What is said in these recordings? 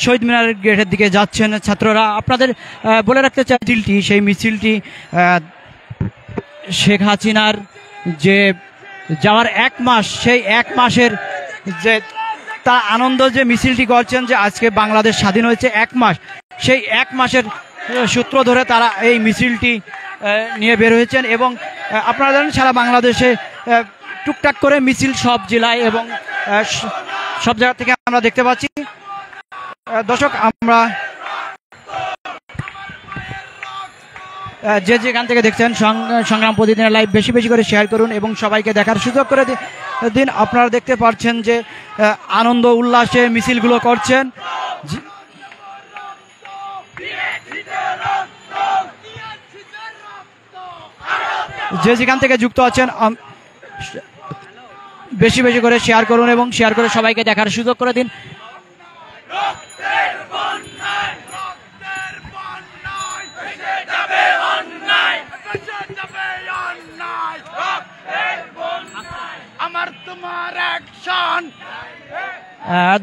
শহীদ মিনারের গেটের দিকে যাচ্ছেন ছাত্ররা। আপনাদের বলে রাখতে চাই সেই মিছিলটি শেখ হাসিনার যে যাওয়ার 1 মাস, সেই 1 মাসের যে তা আনন্দ যে মিছিলটি করছেন, যে আজকে বাংলাদেশ স্বাধীন হয়েছে 1 মাস, সেই 1 মাসের সূত্র ধরে তারা এই মিছিলটি নিয়ে বের হয়েছেন। এবং আপনারা জানেন সারা বাংলাদেশে টুকটাক করে মিছিল সব জেলায় এবং সব জায়গা থেকে আমরা দেখতে পাচ্ছি। দর্শক, আমরা যে যেখান থেকে দেখছেন সংগ্রাম প্রতিদিনের লাইভ বেশি বেশি করে শেয়ার করুন এবং সবাইকে দেখার সুযোগ করে দিন। আপনারা দেখতে পাচ্ছেন যে আনন্দ উল্লাসে মিছিলগুলো করছেন। যে যেখান থেকে যুক্ত আছেন বেশি বেশি করে শেয়ার করুন এবং শেয়ার করে সবাইকে দেখার সুযোগ করে দিন।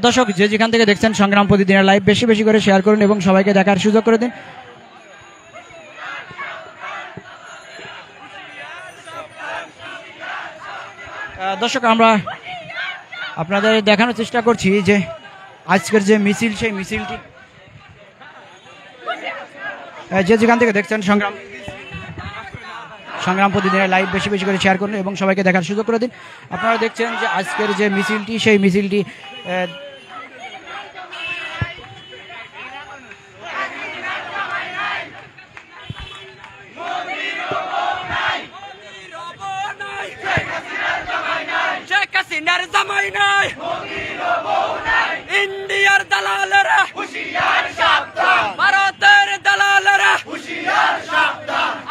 দর্শক, যে যেখান থেকে দেখছেন সংগ্রাম প্রতিদিনের লাইভ বেশি বেশি করে শেয়ার করুন এবং সবাইকে দেখার সুযোগ করে দিন। দর্শক, আমরা আপনাদের দেখানোর চেষ্টা করছি যে আজকের যে মিছিল, সেই মিছিলটি যে যেখান থেকে দেখছেন সংগ্রাম প্রতিদিনের লাইভ বেশি বেশি করে শেয়ার করুন এবং সবাইকে দেখার সুযোগ করে দিন। আপনারা দেখছেন যে আজকের যে মিছিলটি, সেই মিছিলটি ইন্ডিয়ার দালালেরা ভারতের দালালেরা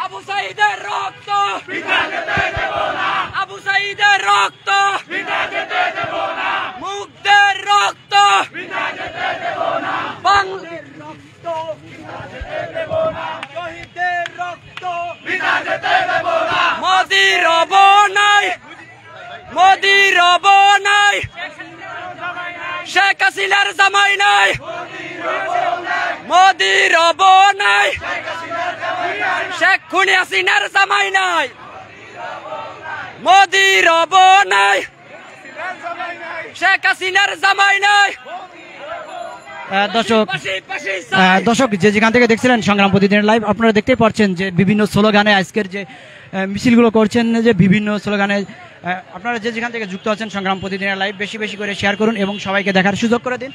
আবু সাইদের রক্ত, আবু সাইদের রক্ত, মুগ্ধের রক্ত, বাংলার রক্ত, শহীদের রক্ত, মোদির অবনাই, মোদির অবনাই, শেখ হাসিনার জামাই নাই, মোদির অবনাই, শেখ খুনি হাসিনার জামাই নাই, মোদির অবনাই, শেখ হাসিনার জামাই নাই। দর্শক, যে যেখান থেকে দেখছিলেন সংগ্রাম প্রতিদিনের লাইভ, আপনারা দেখতে পাচ্ছেন যে বিভিন্ন স্লোগানে আজকের যে মিছিলগুলো করছেন, যে বিভিন্ন স্লোগানে আপনারা যে যেখান থেকে যুক্ত আছেন সংগ্রাম প্রতিদিনের লাইভ বেশি বেশি করে শেয়ার করুন এবং সবাইকে দেখার সুযোগ করে দিন।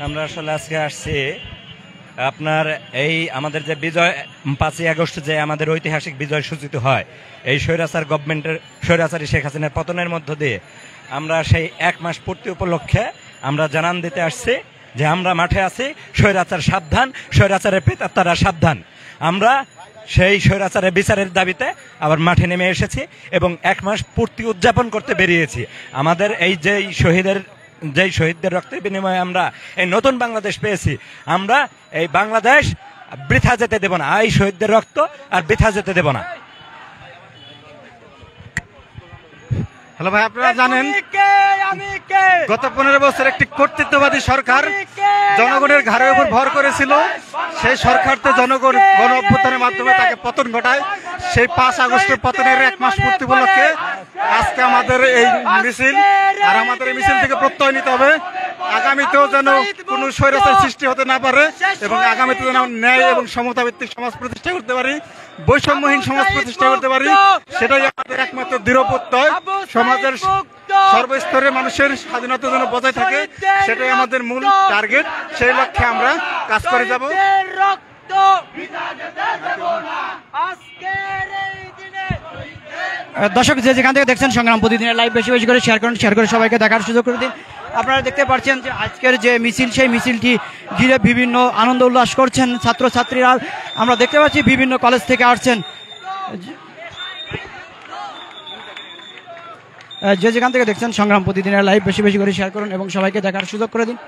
আমরা আসলে আজকে আসছি আপনার এই আমাদের যে বিজয় 5ই আগস্ট যে আমাদের ঐতিহাসিক বিজয় সূচিত হয়, এই স্বৈরাচার গভর্নমেন্টের, স্বৈরাচারী শেখ হাসিনার পতনের মধ্য দিয়ে আমরা সেই 1 মাস পূর্তি উপলক্ষে আমরা জানান দিতে আসছি যে আমরা মাঠে আছি, স্বৈরাচার সাবধান, স্বৈরাচারের প্রেতাত্মারা সাবধান। আমরা সেই স্বৈরাচারের বিচারের দাবিতে আবার মাঠে নেমে এসেছি এবং 1 মাস পূর্তি উদযাপন করতে বেরিয়েছি। আমাদের এই যেই শহীদদের রক্তের বিনিময়ে আমরা এই নতুন বাংলাদেশ পেয়েছি, আমরা এই বাংলাদেশ বৃথা যেতে দেব না, এই শহীদদের রক্ত আর বৃথা যেতে দেব না। হ্যালো ভাই, আপনারা জানেন গত 15 বছর একটি কর্তৃত্ববাদী সরকার জনগণের ঘাড়ের উপর ভর করেছিল। সেই সরকারতে জনগণ গণ অভ্যুত্থানের মাধ্যমে তাকে পতন ঘটায়। সেই 5 আগস্টের পতনের 1 মাস পূর্তি উপলক্ষে আজকে আমাদের এই মিছিল, আর আমাদের এই মিছিল থেকে প্রত্যয় নিতে হবে আগামীতেও যেন কোনো স্বৈরাচার সৃষ্টি হতে না পারে এবং আগামীতে যেন ন্যায় এবং সমতা ভিত্তিক সমাজ প্রতিষ্ঠা করতে পারি, বৈষম্যহীন সমাজ প্রতিষ্ঠা করতে পারি। সেটাই আমাদের একমাত্র দৃঢ় প্রত্যয়। সমাজের সর্বস্তরের মানুষের স্বাধীনতা যেন বজায় থাকে, সেটাই আমাদের মূল টার্গেট। সেই লক্ষ্যে আমরা কাজ করে যাব। দর্শক, যে যেখান থেকে দেখছেন সংগ্রাম প্রতিদিনের লাইভ বেশি বেশি করে শেয়ার করুন, শেয়ার করে সবাইকে দেখার সুযোগ করে দিন। আপনারা দেখতে পাচ্ছেন যে আজকের যে মিছিল, সেই মিছিলটি ঘিরে বিভিন্ন আনন্দ উল্লাস করছেন ছাত্রছাত্রীরা। আমরা দেখতে পাচ্ছি বিভিন্ন কলেজ থেকে আসছেন। যে যেখান থেকে দেখছেন সংগ্রাম প্রতিদিনের লাইভ বেশি বেশি করে শেয়ার করুন এবং সবাইকে দেখার সুযোগ করে দিন।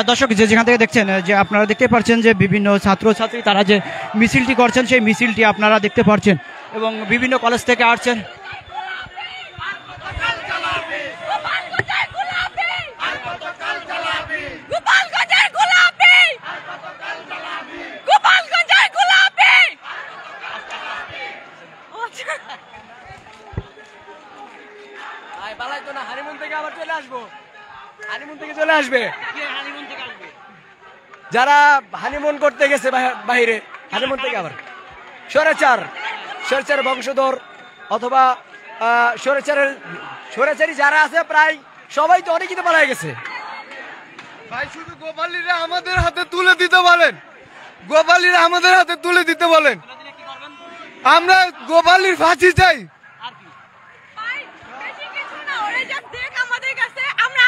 দর্শক যে যেখান থেকে দেখছেন যে আপনারা দেখতে পাচ্ছেন যে বিভিন্ন ছাত্রছাত্রী তারা যে মিছিলটি করছেন সেই মিছিলটি আপনারা দেখতে পাচ্ছেন এবং বিভিন্ন কলেজ থেকে আসছেন। হানিমুন থেকে আবার চলে আসবো, হানিমুন থেকে চলে আসবে যারা হানিমুন করতে গেছে বাইরে, হানিমুন থেকে আবার স্বৈরাচার বংশধর অথবা স্বৈরাচারী যারা আছে প্রায় সবাই তো অনেকই তো পালিয়ে গেছে। ভাই শুধু গোপালীরা আমাদের হাতে তুলে দিতে বলেন, গোপালীরা আমাদের হাতে তুলে দিতে বলেন, আমরা গোপালীর ফাঁসি চাই।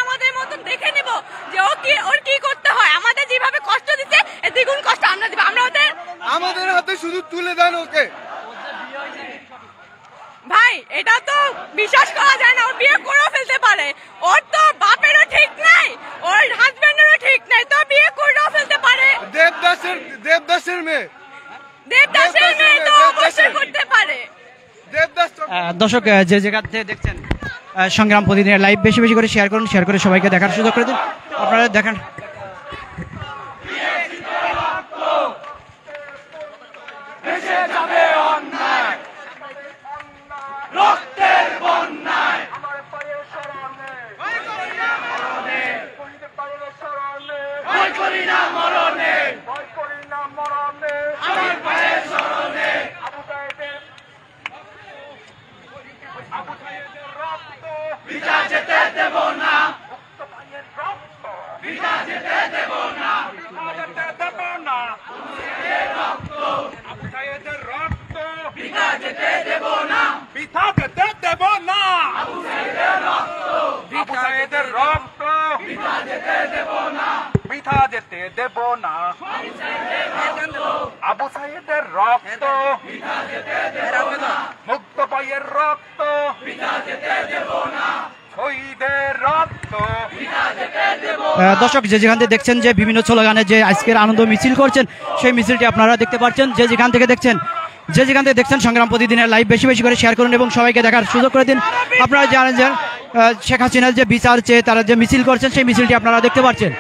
আমাদের মতন দেখে নিব যে ওর কি করতে হয়, আমাদের যেভাবে কষ্ট দিতে দ্বিগুণ কষ্ট আমরা দিব, আমরা আমাদের হাতে শুধু তুলে দেন ওকে। ভাই এটা তো বিশ্বাস করা যায় না, ওর বিয়ে করেও ফেলতে পারে, ওর তো বাপেরও ঠিক নাই, ওর হাজবেন্ডেরও ঠিক নাই, তো বিয়ে করেও ফেলতে পারে। দেবদাসের মেয়ে তো অবশ্যই করতে পারে। দর্শক যে জায়গা থেকে দেখছেন সংগ্রাম প্রতিদিনের লাইভ বেশি বেশি করে শেয়ার করুন, শেয়ার করে সবাইকে দেখার সুযোগ করে দিন। আপনারা দেখেন আবু সাইদের রক্ত, মুক্ত পায়ের রক্ত, শহীদের রক্ত। দর্শক যে যেখান থেকে দেখছেন যে বিভিন্ন স্লোগানে যে আজকের আনন্দ মিছিল করছেন সেই মিছিলটি আপনারা দেখতে পাচ্ছেন। যে যেখান থেকে দেখছেন সংগ্রাম প্রতিদিনের লাইভ বেশি বেশি করে শেয়ার করুন এবং সবাইকে দেখার সুযোগ করে দিন। আপনারা জানেন যে শেখ হাসিনার যে বিচার চেয়ে তারা যে মিছিল করছেন সেই মিছিলটি আপনারা দেখতে পাচ্ছেন।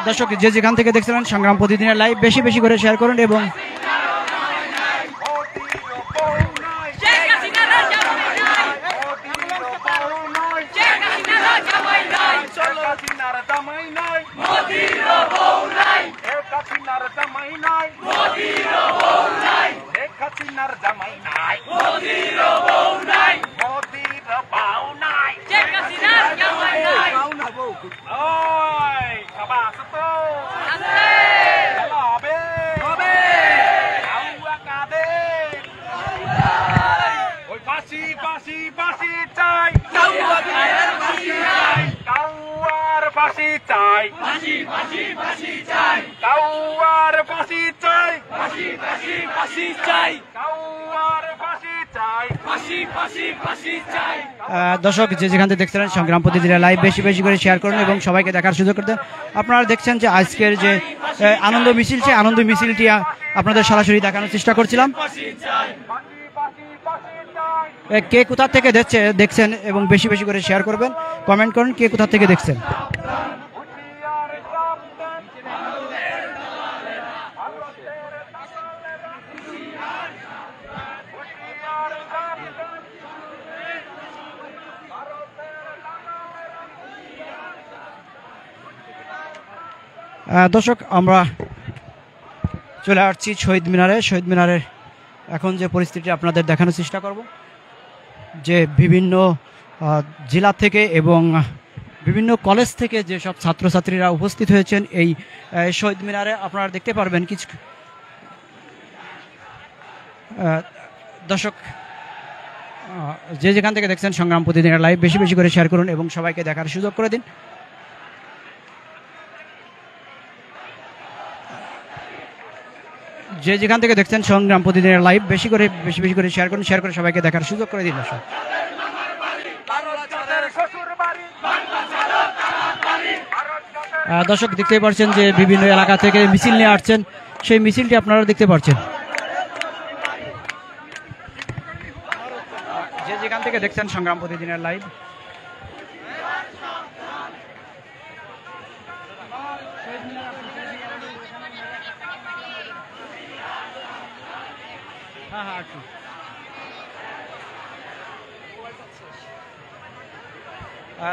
দর্শক যে যেখান থেকে দেখছিলেন সংগ্রাম প্রতিদিনের লাইভ বেশি বেশি করে শেয়ার করুন এবং দর্শক যে যেখান থেকে দেখছিলেন সংগ্রাম প্রতিদিনের লাইভ বেশি বেশি করে শেয়ার করুন এবং সবাইকে দেখার সুযোগ করে দেন। আপনারা দেখছেন যে আজকের যে আনন্দ মিছিল সেই আনন্দ মিছিলটি আপনাদের সরাসরি দেখানোর চেষ্টা করছিলাম। কে কোথা থেকে দেখছেন এবং বেশি বেশি করে শেয়ার করবেন, কমেন্ট করুন কে কোথা থেকে দেখছেন। দর্শক আমরা চলে আসছি শহীদ মিনারের এখন যে পরিস্থিতি আপনাদের দেখানোর চেষ্টা করব যে বিভিন্ন জেলা থেকে এবং বিভিন্ন কলেজ থেকে যে সব ছাত্রছাত্রীরা উপস্থিত হয়েছেন এই শহীদ মিনারে আপনারা দেখতে পারবেন কিছু। দর্শক যে যেখান থেকে দেখছেন সংগ্রাম প্রতিদিনের লাইভ বেশি বেশি করে শেয়ার করুন এবং সবাইকে দেখার সুযোগ করে দিন। যে যেখান থেকে দেখছেন সংগ্রাম প্রতিদিনের লাইভ বেশি বেশি করে শেয়ার করে সবাইকে দেখার সুযোগ করে দিন দর্শক। দর্শক দেখতে পাচ্ছেন যে বিভিন্ন এলাকা থেকে মিছিল নিয়ে আসছেন, সেই মিছিলটি আপনারা দেখতে পাচ্ছেন। যে যেখান থেকে দেখছেন সংগ্রাম প্রতিদিনের লাইভ,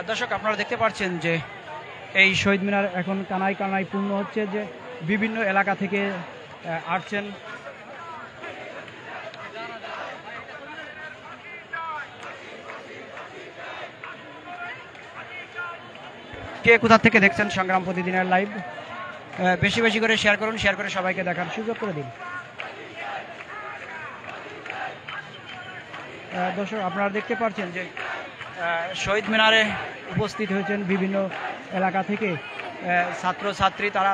দর্শক আপনারা দেখতে পাচ্ছেন যে এই শহীদ মিনার এখন কানায় কানায় পূর্ণ হচ্ছে, যে বিভিন্ন এলাকা থেকে আসছেন। কে কোথা থেকে দেখছেন সংগ্রাম প্রতিদিনের লাইভ বেশি করে শেয়ার করে সবাইকে দেখার সুযোগ করে দিন। দর্শক আপনারা দেখতে পাচ্ছেন যে শহীদ মিনারে উপস্থিত হয়েছেন বিভিন্ন এলাকা থেকে ছাত্র ছাত্রী, তারা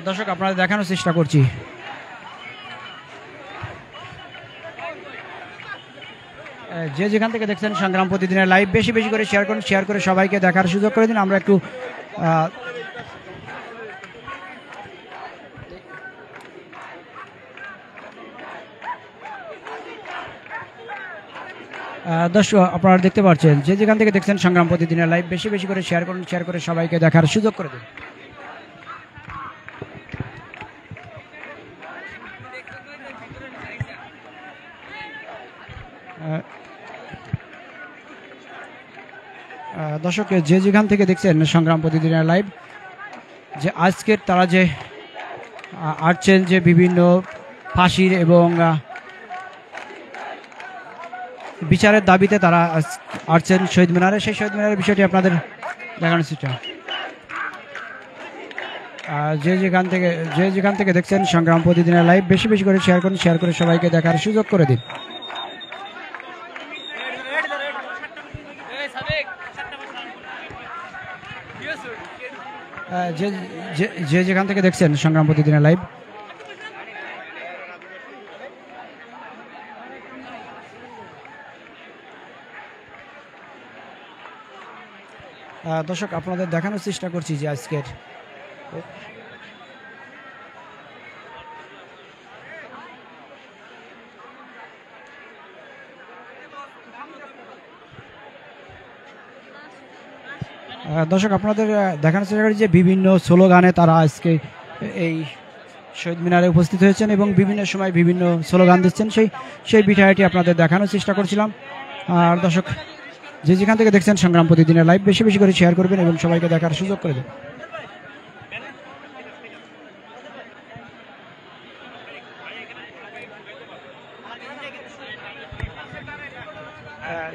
দর্শক আপনাদের দেখানোর চেষ্টা করছি। যে যেখান থেকে দেখছেন সংগ্রাম প্রতিদিনের লাইভ বেশি করে শেয়ার করে সবাইকে দেখার সুযোগ করে দিন। আমরা একটু দর্শক আপনারা দেখতে পাচ্ছেন যে যেখান থেকে দেখছেন সংগ্রাম প্রতিদিনের লাইভ বেশি করে শেয়ার করে সবাইকে দেখার সুযোগ করে দিন। দর্শক যে যেখান থেকে দেখছেন সংগ্রাম প্রতিদিনের লাইভ, যে আজকের তারা যে আসছেন যে বিভিন্ন ফাঁসির এবং বিচারের দাবিতে তারা আসছেন শহীদ মিনারে, সেই শহীদ মিনারের বিষয়টি আপনাদের দেখানোর চেষ্টা। যে যেখান থেকে দেখছেন সংগ্রাম প্রতিদিনের লাইভ বেশি করে শেয়ার করে সবাইকে দেখার সুযোগ করে দিন। যে যেখান থেকে দেখছেন সংগ্রাম প্রতিদিনের লাইভ দর্শক আপনাদের দেখানোর চেষ্টা করছি যে আজকের দর্শক আপনাদের দেখানোর চেষ্টা করি যে বিভিন্ন স্লোগানে তারা আজকে এই শহীদ মিনারে উপস্থিত হয়েছেন এবং বিভিন্ন সময় বিভিন্ন স্লোগান দিচ্ছেন, সেই বিষয়টি আপনাদের দেখানোর চেষ্টা করছিলাম। আর দর্শক যে যেখান থেকে দেখছেন সংগ্রাম প্রতিদিনের লাইভ বেশি করে শেয়ার করবেন এবং সবাইকে দেখার সুযোগ করে দেবেন।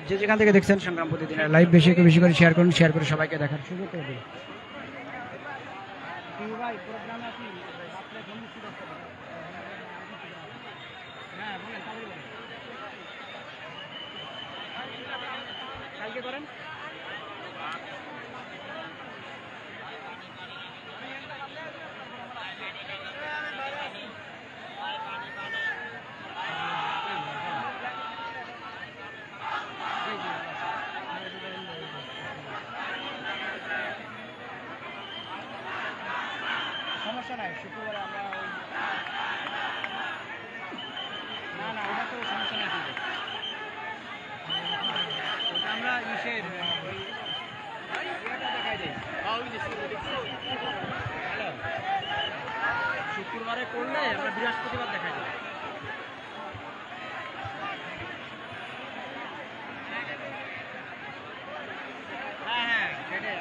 যে যেখান থেকে দেখছেন সংগ্রাম প্রতিদিনের লাইভ বেশি করে শেয়ার করে সবাইকে দেখার সুযোগ করে দেবেন। সমস্যা নাই, শুক্রবারে আমরা না ওটা তো সমস্যা নাই, ওটা আমরা ইসের দেখাই দিই। শুক্রবারে করলে আমরা বৃহস্পতিবার দেখাই দিই। হ্যাঁ সেটাই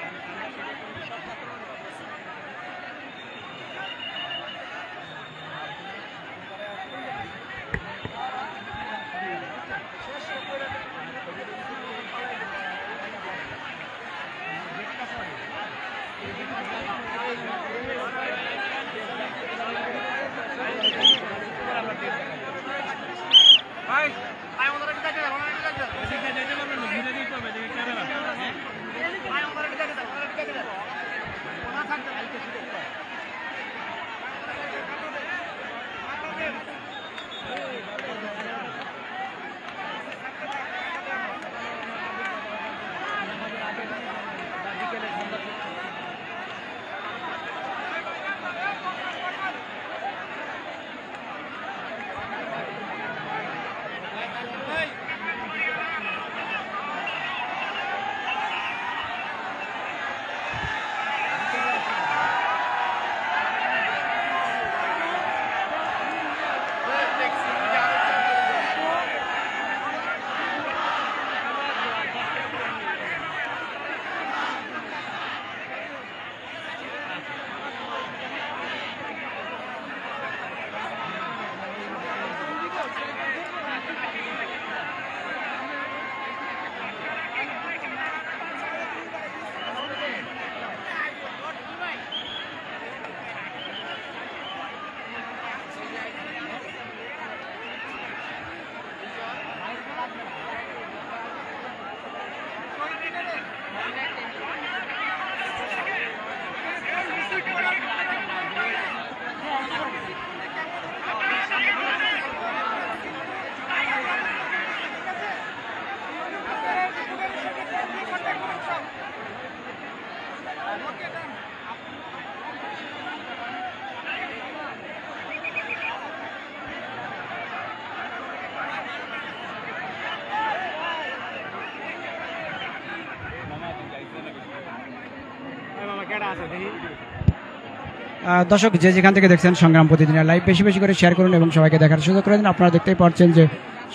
দর্শক যে যেখান থেকে দেখছেন সংগ্রাম প্রতিদিনের লাইভ বেশি বেশি করে শেয়ার করুন এবং সবাইকে দেখার সুযোগ করে দিন। আপনারা দেখতেই পাচ্ছেন যে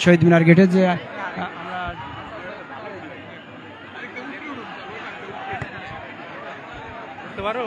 শহীদ মিনার গেটে যে পারো